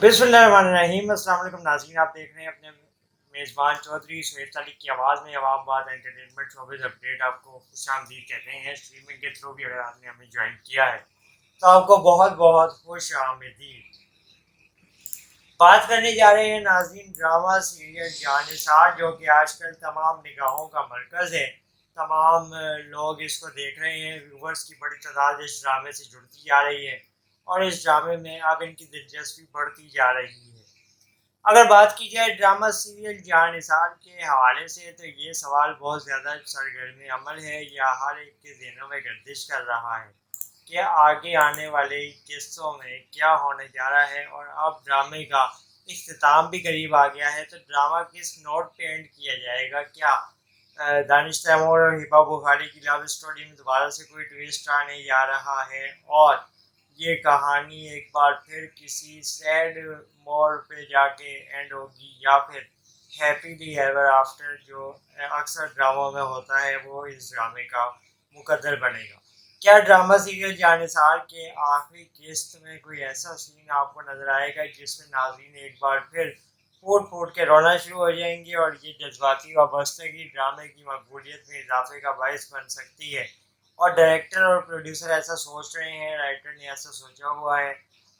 बिस्मिल्लाहिर्रहमानिर्रहीम। अस्सलाम वालेकुम नाज़रीन, आप देख रहे हैं अपने मेज़बान चौधरी सुहेब तालिक की आवाज़ में अवाम बात एंटरटेनमेंट शोबिज़ अपडेट। आपको खुशामदीद कहते हैं। स्ट्रीमिंग के थ्रू भी अगर आपने हमें ज्वाइन किया है तो आपको बहुत बहुत खुश आमदीद। बात करने जा रहे हैं नाज़रीन ड्रामा सीरियल जानिसार, जो कि आजकल तमाम निगाहों का मरकज़ है। तमाम लोग इसको देख रहे हैं, व्यूवर्स की बड़ी तादाद इस ड्रामे से जुड़ती जा रही है और इस ड्रामे में अब इनकी दिलचस्पी बढ़ती जा रही है। अगर बात की जाए ड्रामा सीरियल जान निसार के हवाले से, तो ये सवाल बहुत ज़्यादा सरगर्म अमल है या हर एक के ज़हनों में गर्दिश कर रहा है कि आगे आने वाले किस्तों में क्या होने जा रहा है। और अब ड्रामे का इख्तिताम भी करीब आ गया है, तो ड्रामा किस नोट पे एंड किया जाएगा? क्या दानिश तैमूर और हिबा बुखारी की लव स्टोरी में दोबारा से कोई ट्विस्ट आने जा रहा है और ये कहानी एक बार फिर किसी सैड मोड़ पे जाके एंड होगी, या फिर हैप्पीली एवर आफ्टर जो अक्सर ड्रामों में होता है वो इस ड्रामे का मुकद्दर बनेगा? क्या ड्रामा सीरियल जानिसार के आखिरी किस्त में कोई ऐसा सीन आपको नजर आएगा जिसमें नाज़रीन एक बार फिर फूट फूट के रोना शुरू हो जाएंगे और ये जज्बाती वाबस्तगी ड्रामे की मकबूलियत में इजाफे का बायस बन सकती है? और डायरेक्टर और प्रोड्यूसर ऐसा सोच रहे हैं, राइटर ने ऐसा सोचा हुआ है।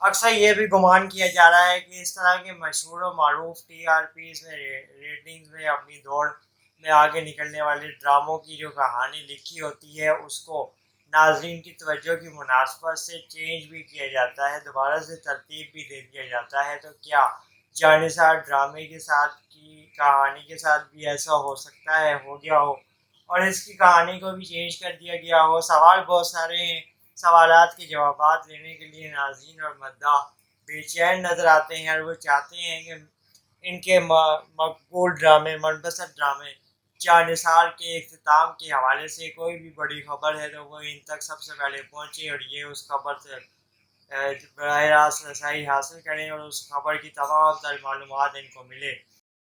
अक्सर ये भी गुमान किया जा रहा है कि इस तरह के मशहूर और मरूफ टीआरपीज़ में रेटिंग्स में अपनी दौड़ में आगे निकलने वाले ड्रामों की जो कहानी लिखी होती है उसको नाजरीन की तवज्जो की मुनासबत से चेंज भी किया जाता है, दोबारा से तरतीब भी दे दिया जाता है। तो क्या जानिसार ड्रामे के साथ की कहानी के साथ भी ऐसा हो सकता है, हो गया हो और इसकी कहानी को भी चेंज कर दिया गया हो? सवाल बहुत सारे हैं। सवालात के जवाबात लेने के लिए नाज़रीन और मद्दा बेचैन नज़र आते हैं और वो चाहते हैं कि इनके मकबूल ड्रामे, मनपसंद ड्रामे जानिसार के इख्तिताम के हवाले से कोई भी बड़ी खबर है तो वो इन तक सबसे पहले पहुँचे और ये उस खबर से बराह रास्त रसाई हासिल करें और उस खबर की तमाम तर मालूमात इनको मिले।